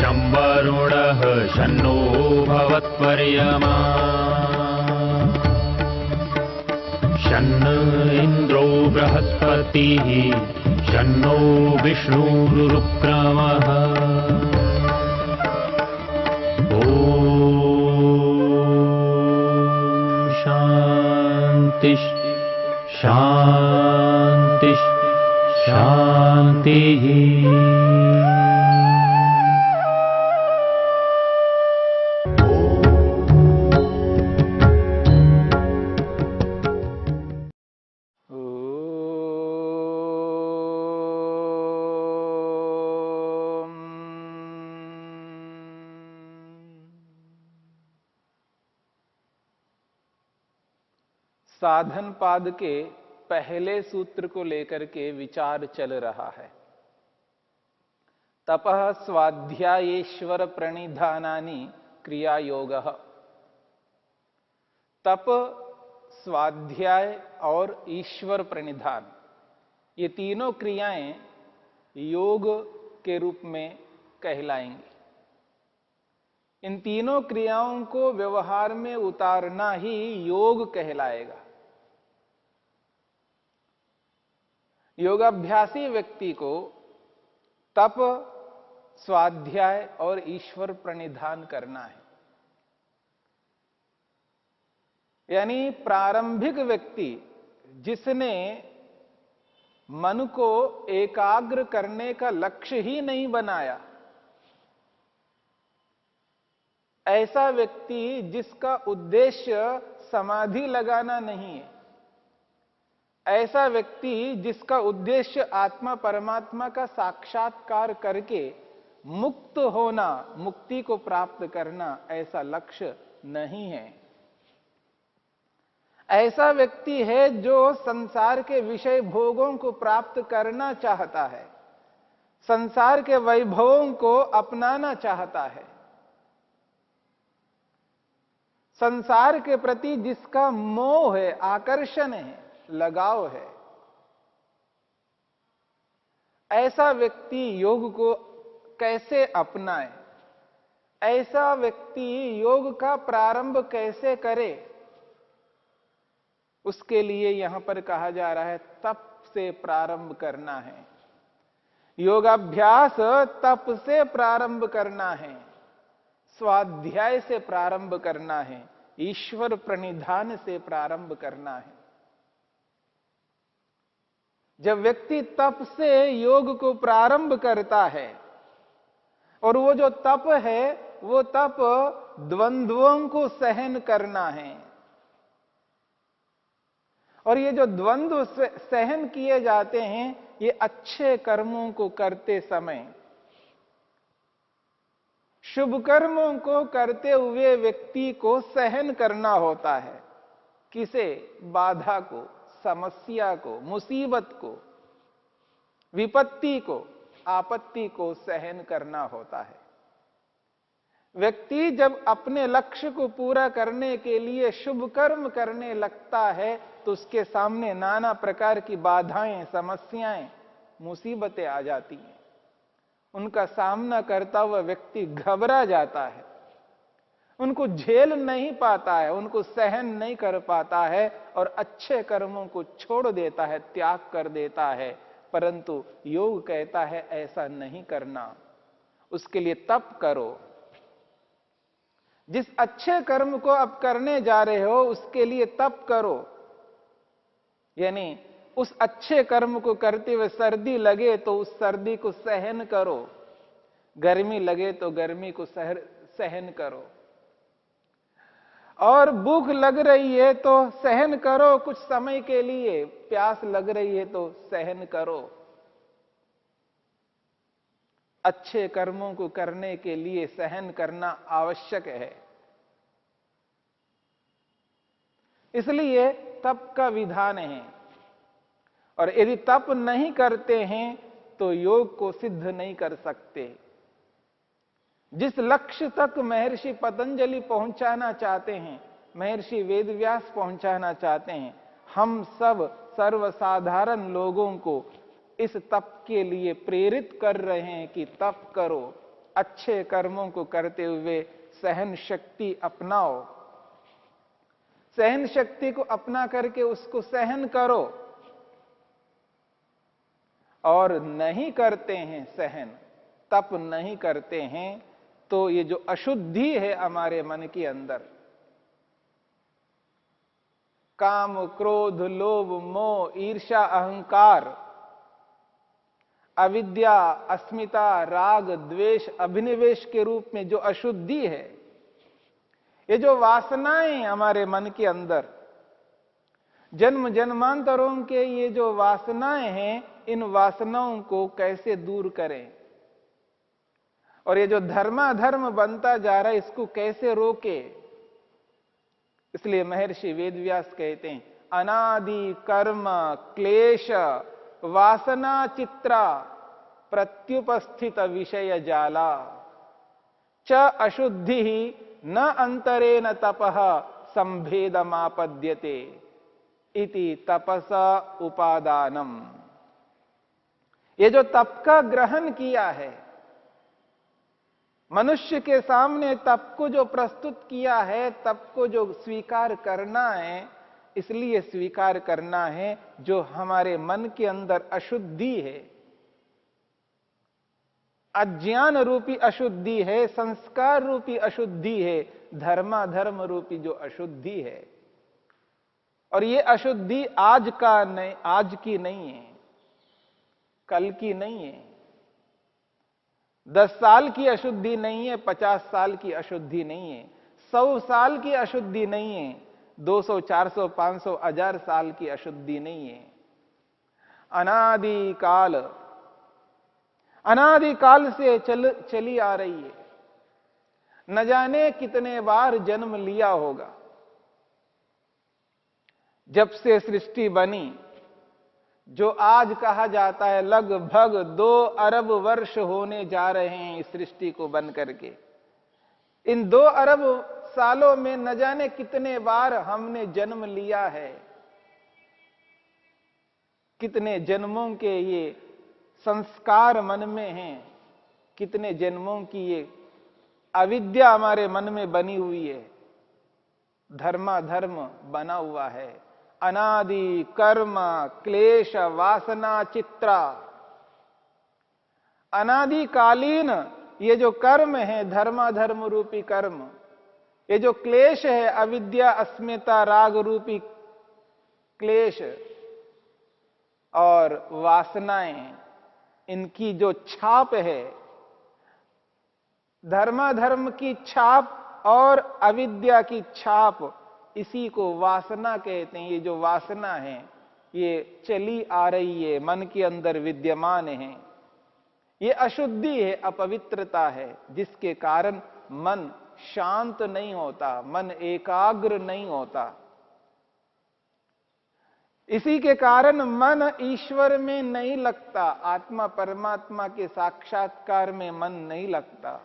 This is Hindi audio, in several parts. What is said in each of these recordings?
शं वरुणः शन्नो भवत्वर्यमा शन्न इन्द्रो बृहस्पतिः शन्नो विष्णुरुक्रमः ॐ शान्ति शान्ति शान्तिः। साधन पाद के पहले सूत्र को लेकर के विचार चल रहा है। तपः स्वाध्यायेश्वर प्रणिधानानि क्रिया योगः। तप, स्वाध्याय और ईश्वर प्रणिधान, ये तीनों क्रियाएं योग के रूप में कहलाएंगी। इन तीनों क्रियाओं को व्यवहार में उतारना ही योग कहलाएगा। योगाभ्यासी व्यक्ति को तप, स्वाध्याय और ईश्वर प्रणिधान करना है। यानी प्रारंभिक व्यक्ति जिसने मन को एकाग्र करने का लक्ष्य ही नहीं बनाया, ऐसा व्यक्ति जिसका उद्देश्य समाधि लगाना नहीं है, ऐसा व्यक्ति जिसका उद्देश्य आत्मा परमात्मा का साक्षात्कार करके मुक्त होना, मुक्ति को प्राप्त करना, ऐसा लक्ष्य नहीं है। ऐसा व्यक्ति है जो संसार के विषय भोगों को प्राप्त करना चाहता है, संसार के वैभवों को अपनाना चाहता है, संसार के प्रति जिसका मोह है, आकर्षण है, लगाव है। ऐसा व्यक्ति योग को कैसे अपनाए, ऐसा व्यक्ति योग का प्रारंभ कैसे करे, उसके लिए यहां पर कहा जा रहा है तप से प्रारंभ करना है। योगाभ्यास तप से प्रारंभ करना है, स्वाध्याय से प्रारंभ करना है, ईश्वर प्रणिधान से प्रारंभ करना है। जब व्यक्ति तप से योग को प्रारंभ करता है, और वो जो तप है वो तप द्वंद्वों को सहन करना है, और ये जो द्वंद्व सहन किए जाते हैं ये अच्छे कर्मों को करते समय, शुभ कर्मों को करते हुए व्यक्ति को सहन करना होता है। किसे? बाधा को, समस्या को, मुसीबत को, विपत्ति को, आपत्ति को सहन करना होता है। व्यक्ति जब अपने लक्ष्य को पूरा करने के लिए शुभ कर्म करने लगता है तो उसके सामने नाना प्रकार की बाधाएं, समस्याएं, मुसीबतें आ जाती हैं। उनका सामना करता हुआ व्यक्ति घबरा जाता है, उनको झेल नहीं पाता है, उनको सहन नहीं कर पाता है और अच्छे कर्मों को छोड़ देता है, त्याग कर देता है। परंतु योग कहता है ऐसा नहीं करना, उसके लिए तप करो। जिस अच्छे कर्म को आप करने जा रहे हो उसके लिए तप करो। यानी उस अच्छे कर्म को करते हुए सर्दी लगे तो उस सर्दी को सहन करो, गर्मी लगे तो गर्मी को सहन करो, और भूख लग रही है तो सहन करो कुछ समय के लिए, प्यास लग रही है तो सहन करो। अच्छे कर्मों को करने के लिए सहन करना आवश्यक है। इसलिए तप का विधान है, और यदि तप नहीं करते हैं तो योग को सिद्ध नहीं कर सकते। जिस लक्ष्य तक महर्षि पतंजलि पहुंचाना चाहते हैं, महर्षि वेदव्यास पहुंचाना चाहते हैं, हम सब सर्वसाधारण लोगों को इस तप के लिए प्रेरित कर रहे हैं कि तप करो, अच्छे कर्मों को करते हुए सहन शक्ति अपनाओ। सहन शक्ति को अपना करके उसको सहन करो। और नहीं करते हैं सहन, तप नहीं करते हैं, तो ये जो अशुद्धि है हमारे मन के अंदर, काम, क्रोध, लोभ, मोह, ईर्ष्या, अहंकार, अविद्या, अस्मिता, राग, द्वेष, अभिनिवेश के रूप में जो अशुद्धि है, ये जो वासनाएं हमारे मन के अंदर, जन्म जन्मांतरों के ये जो वासनाएं हैं, इन वासनाओं को कैसे दूर करें, और ये जो धर्माधर्म बनता जा रहा है इसको कैसे रोके। इसलिए महर्षि वेदव्यास कहते हैं, अनादि कर्म क्लेश वासना चित्रा प्रत्युपस्थित विषय जाला च अशुद्धि न अंतरेण तपः संभेदमापद्यते इति तपसा उपादानम। ये जो तप का ग्रहण किया है, मनुष्य के सामने तप को जो प्रस्तुत किया है, तप को जो स्वीकार करना है, इसलिए स्वीकार करना है जो हमारे मन के अंदर अशुद्धि है, अज्ञान रूपी अशुद्धि है, संस्कार रूपी अशुद्धि है, धर्माधर्म रूपी जो अशुद्धि है। और ये अशुद्धि आज की नहीं है, कल की नहीं है, 10 साल की अशुद्धि नहीं है, 50 साल की अशुद्धि नहीं है, 100 साल की अशुद्धि नहीं है, 200, 400, 500, 1000 साल की अशुद्धि नहीं है। अनादिकाल से चली आ रही है। न जाने कितने बार जन्म लिया होगा। जब से सृष्टि बनी, जो आज कहा जाता है लगभग 2 अरब वर्ष होने जा रहे हैं इस सृष्टि को बन करके, इन 2 अरब सालों में न जाने कितने बार हमने जन्म लिया है। कितने जन्मों के ये संस्कार मन में हैं, कितने जन्मों की ये अविद्या हमारे मन में बनी हुई है, धर्माधर्म बना हुआ है। अनादि कर्म क्लेश वासना चित्रा, अनादिकालीन ये जो कर्म है, धर्माधर्म रूपी कर्म, ये जो क्लेश है, अविद्या अस्मिता राग रूपी क्लेश और वासनाएं, इनकी जो छाप है, धर्माधर्म की छाप और अविद्या की छाप, इसी को वासना कहते हैं। ये जो वासना है ये चली आ रही है, मन के अंदर विद्यमान है। ये अशुद्धि है, अपवित्रता है, जिसके कारण मन शांत नहीं होता, मन एकाग्र नहीं होता। इसी के कारण मन ईश्वर में नहीं लगता, आत्मा परमात्मा के साक्षात्कार में मन नहीं लगता।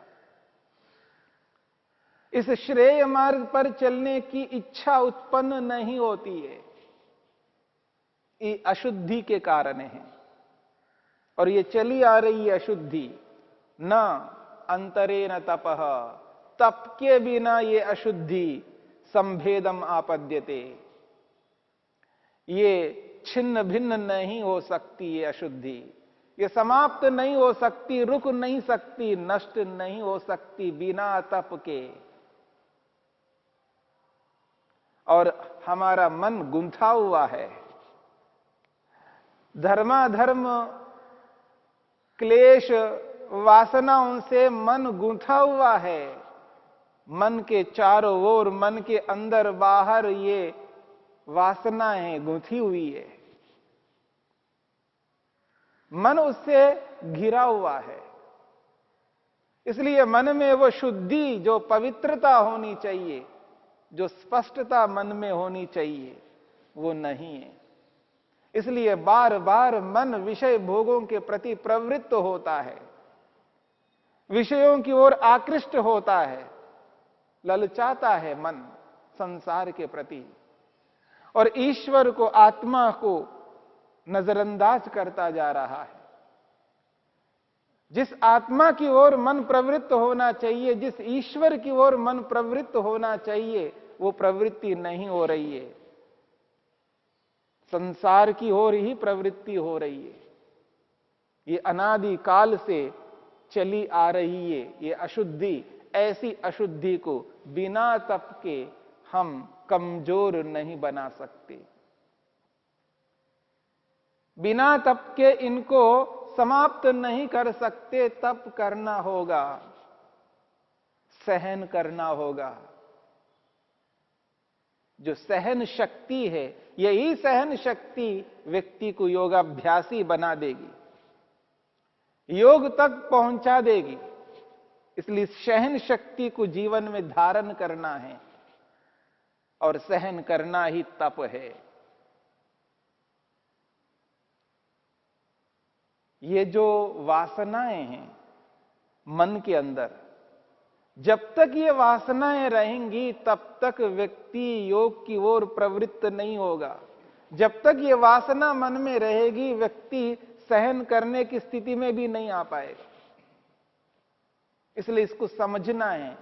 इस श्रेय मार्ग पर चलने की इच्छा उत्पन्न नहीं होती है, ये अशुद्धि के कारण है। और ये चली आ रही है अशुद्धि। न अंतरेण तपः, तप के बिना ये अशुद्धि संभेदम आपद्यते, ये छिन्न भिन्न नहीं हो सकती। ये अशुद्धि ये समाप्त नहीं हो सकती, रुक नहीं सकती, नष्ट नहीं हो सकती बिना तप के। और हमारा मन गुंथा हुआ है, धर्माधर्म क्लेश वासनाओं से मन गुंथा हुआ है। मन के चारों ओर, मन के अंदर बाहर ये वासनाएं गुंथी हुई है, मन उससे घिरा हुआ है। इसलिए मन में वो शुद्धि, जो पवित्रता होनी चाहिए, जो स्पष्टता मन में होनी चाहिए, वो नहीं है। इसलिए बार बार मन विषय भोगों के प्रति प्रवृत्त होता है, विषयों की ओर आकृष्ट होता है, ललचाता है मन संसार के प्रति, और ईश्वर को, आत्मा को नजरअंदाज करता जा रहा है। जिस आत्मा की ओर मन प्रवृत्त होना चाहिए, जिस ईश्वर की ओर मन प्रवृत्त होना चाहिए, वो प्रवृत्ति नहीं हो रही है। संसार की ओर ही प्रवृत्ति हो रही है। ये अनादि काल से चली आ रही है ये अशुद्धि। ऐसी अशुद्धि को बिना तप के हम कमजोर नहीं बना सकते। बिना तप के इनको समाप्त नहीं कर सकते। तप करना होगा, सहन करना होगा। जो सहन शक्ति है, यही सहन शक्ति व्यक्ति को योगाभ्यासी बना देगी, योग तक पहुंचा देगी। इसलिए सहन शक्ति को जीवन में धारण करना है और सहन करना ही तप है। ये जो वासनाएं हैं मन के अंदर, जब तक ये वासनाएं रहेंगी तब तक व्यक्ति योग की ओर प्रवृत्त नहीं होगा। जब तक ये वासना मन में रहेगी व्यक्ति सहन करने की स्थिति में भी नहीं आ पाएगा। इसलिए इसको समझना है,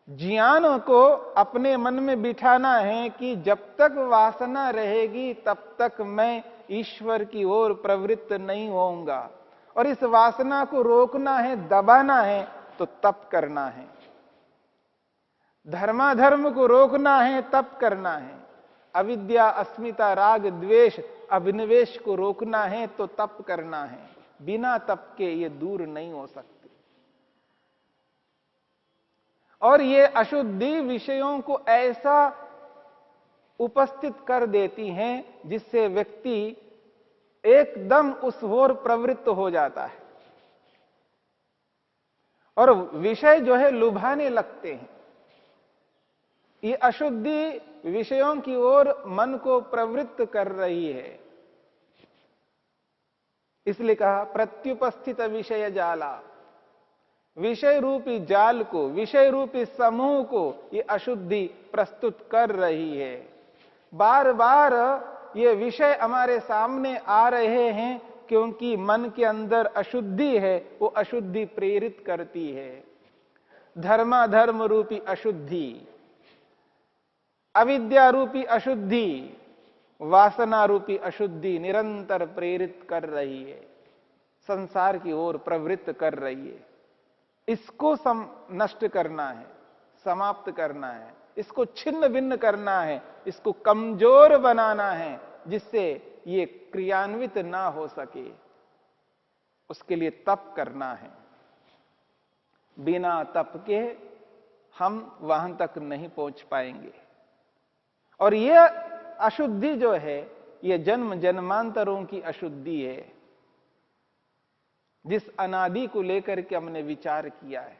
ज्ञान को अपने मन में बिठाना है कि जब तक वासना रहेगी तब तक मैं ईश्वर की ओर प्रवृत्त नहीं होऊंगा। और इस वासना को रोकना है, दबाना है, तो तप करना है। धर्माधर्म को रोकना है, तप करना है। अविद्या, अस्मिता, राग, द्वेष, अभिनिवेश को रोकना है तो तप करना है। बिना तप के ये दूर नहीं हो सकते। और ये अशुद्धि विषयों को ऐसा उपस्थित कर देती हैं जिससे व्यक्ति एकदम उस ओर प्रवृत्त हो जाता है और विषय जो है लुभाने लगते हैं। ये अशुद्धि विषयों की ओर मन को प्रवृत्त कर रही है। इसलिए कहा प्रत्युपस्थित विषय जाला। विषय रूपी जाल को, विषय रूपी समूह को ये अशुद्धि प्रस्तुत कर रही है। बार बार ये विषय हमारे सामने आ रहे हैं क्योंकि मन के अंदर अशुद्धि है, वो अशुद्धि प्रेरित करती है। धर्माधर्म रूपी अशुद्धि, अविद्या रूपी अशुद्धि, वासना रूपी अशुद्धि निरंतर प्रेरित कर रही है, संसार की ओर प्रवृत्त कर रही है। इसको नष्ट करना है, समाप्त करना है, इसको छिन्न भिन्न करना है, इसको कमजोर बनाना है जिससे ये क्रियान्वित ना हो सके। उसके लिए तप करना है। बिना तप के हम वहां तक नहीं पहुंच पाएंगे। और ये अशुद्धि जो है ये जन्म जन्मांतरों की अशुद्धि है, जिस अनादि को लेकर के हमने विचार किया है।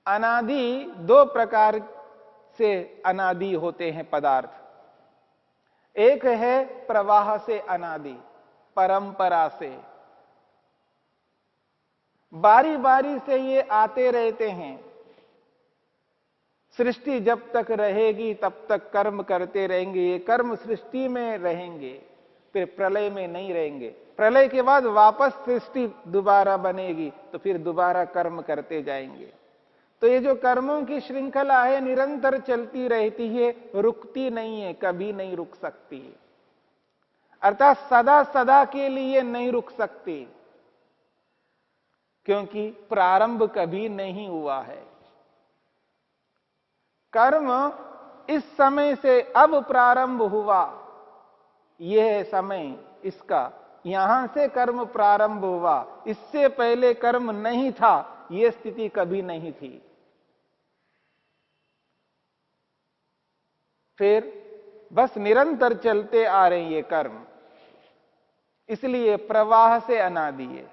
अनादि दो प्रकार से अनादि होते हैं पदार्थ। एक है प्रवाह से अनादि, परंपरा से, बारी बारी से ये आते रहते हैं। सृष्टि जब तक रहेगी तब तक कर्म करते रहेंगे। ये कर्म सृष्टि में रहेंगे, फिर प्रलय में नहीं रहेंगे। प्रलय के बाद वापस सृष्टि दोबारा बनेगी तो फिर दोबारा कर्म करते जाएंगे। तो ये जो कर्मों की श्रृंखला है निरंतर चलती रहती है, रुकती नहीं है, कभी नहीं रुक सकती। अर्थात सदा सदा के लिए नहीं रुक सकती, क्योंकि प्रारंभ कभी नहीं हुआ है। कर्म इस समय से अब प्रारंभ हुआ, यह समय इसका, यहां से कर्म प्रारंभ हुआ, इससे पहले कर्म नहीं था, यह स्थिति कभी नहीं थी। फिर बस निरंतर चलते आ रहे ये कर्म, इसलिए प्रवाह से अनादि है।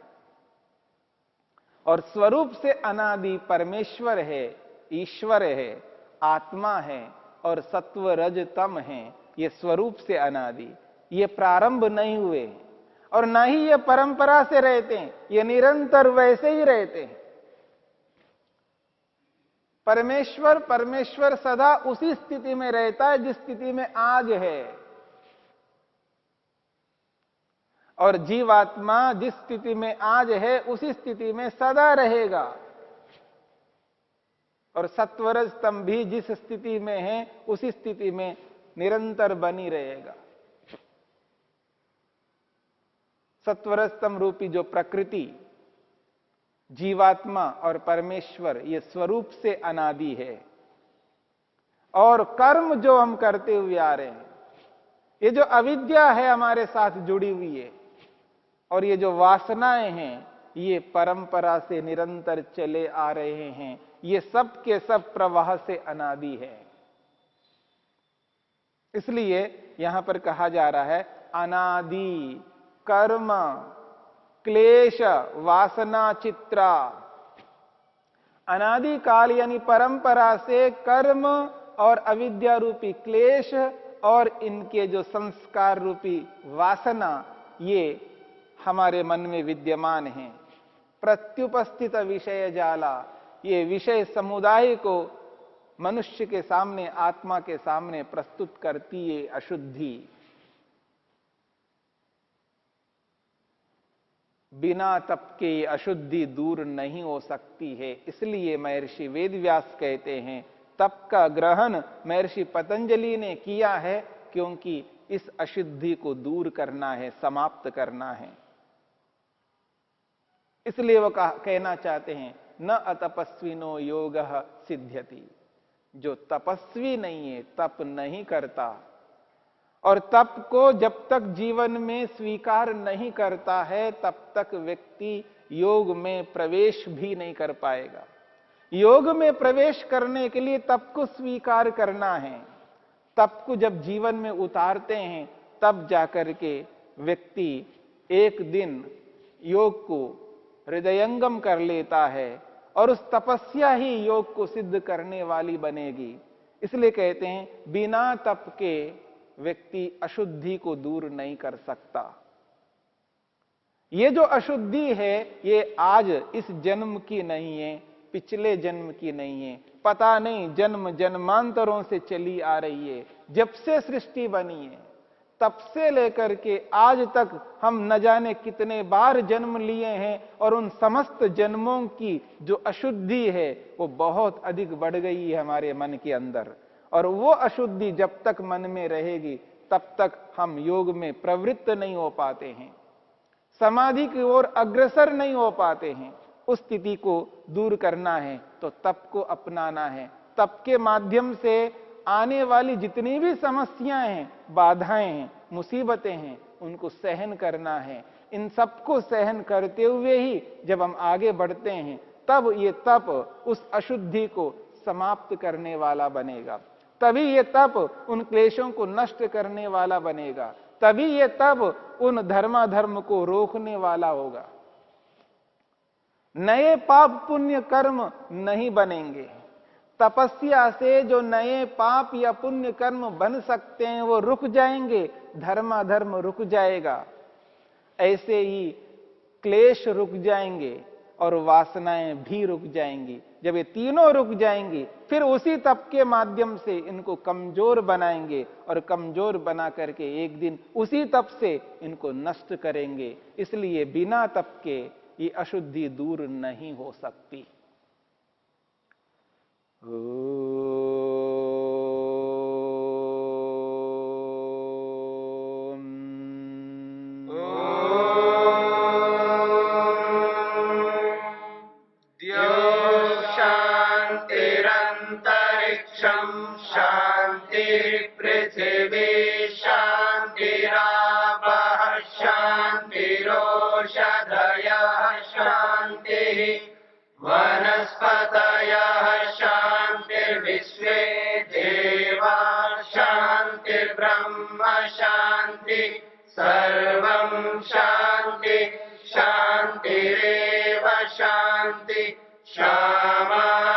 और स्वरूप से अनादि परमेश्वर है, ईश्वर है, आत्मा है और सत्व रज तम है। ये स्वरूप से अनादि, ये प्रारंभ नहीं हुए और ना ही ये परंपरा से रहते हैं, ये निरंतर वैसे ही रहते हैं। परमेश्वर सदा उसी स्थिति में रहता है जिस स्थिति में आज है। और जीवात्मा जिस स्थिति में आज है उसी स्थिति में सदा रहेगा। और सत्वरज स्तंभ भी जिस स्थिति में है उसी स्थिति में निरंतर बनी रहेगा। सत्वरज स्तंभ रूपी जो प्रकृति, जीवात्मा और परमेश्वर, ये स्वरूप से अनादि है। और कर्म जो हम करते हुए आ रहे हैं, ये जो अविद्या है हमारे साथ जुड़ी हुई है, और ये जो वासनाएं हैं, ये परंपरा से निरंतर चले आ रहे हैं। ये सब के सब प्रवाह से अनादि है। इसलिए यहां पर कहा जा रहा है अनादि कर्म क्लेश वासना चित्रा। अनादि काल यानी परंपरा से कर्म और अविद्या रूपी क्लेश और इनके जो संस्कार रूपी वासना, ये हमारे मन में विद्यमान हैं। प्रत्युपस्थित विषय जाला, ये विषय समुदाय को मनुष्य के सामने, आत्मा के सामने प्रस्तुत करती है अशुद्धि। बिना तप के अशुद्धि दूर नहीं हो सकती है। इसलिए महर्षि वेदव्यास कहते हैं तप का ग्रहण महर्षि पतंजलि ने किया है, क्योंकि इस अशुद्धि को दूर करना है, समाप्त करना है। इसलिए वो कहना चाहते हैं न अतपस्विनो योगः सिद्ध्यति। जो तपस्वी नहीं है, तप नहीं करता, और तप को जब तक जीवन में स्वीकार नहीं करता है, तब तक व्यक्ति योग में प्रवेश भी नहीं कर पाएगा। योग में प्रवेश करने के लिए तप को स्वीकार करना है। तप को जब जीवन में उतारते हैं, तब जाकर के व्यक्ति एक दिन योग को हृदयंगम कर लेता है, और उस तपस्या ही योग को सिद्ध करने वाली बनेगी। इसलिए कहते हैं बिना तप के व्यक्ति अशुद्धि को दूर नहीं कर सकता। ये जो अशुद्धि है, ये आज इस जन्म की नहीं है, पिछले जन्म की नहीं है, पता नहीं जन्म जन्मांतरों से चली आ रही है। जब से सृष्टि बनी है तब से लेकर के आज तक हम न जाने कितने बार जन्म लिए हैं, और उन समस्त जन्मों की जो अशुद्धि है वो बहुत अधिक बढ़ गई है हमारे मन के अंदर। और वो अशुद्धि जब तक मन में रहेगी तब तक हम योग में प्रवृत्त नहीं हो पाते हैं, समाधि की ओर अग्रसर नहीं हो पाते हैं। उस स्थिति को दूर करना है तो तप को अपनाना है। तप के माध्यम से आने वाली जितनी भी समस्याएं हैं, बाधाएं हैं, मुसीबतें हैं, उनको सहन करना है। इन सबको सहन करते हुए ही जब हम आगे बढ़ते हैं, तब ये तप उस अशुद्धि को समाप्त करने वाला बनेगा। तभी ये तप उन क्लेशों को नष्ट करने वाला बनेगा। तभी ये तप उन धर्माधर्म को रोकने वाला होगा। नए पाप पुण्य कर्म नहीं बनेंगे। तपस्या से जो नए पाप या पुण्य कर्म बन सकते हैं वो रुक जाएंगे, धर्माधर्म रुक जाएगा। ऐसे ही क्लेश रुक जाएंगे और वासनाएं भी रुक जाएंगी। जब ये तीनों रुक जाएंगी, फिर उसी तप के माध्यम से इनको कमजोर बनाएंगे, और कमजोर बना करके एक दिन उसी तप से इनको नष्ट करेंगे। इसलिए बिना तप के ये अशुद्धि दूर नहीं हो सकती। वनस्पतयः शान्तिर्विश्वे देवा शान्तिर्ब्रह्म शान्ति सर्वं शान्ति शान्तिरेव शान्ति क्षमा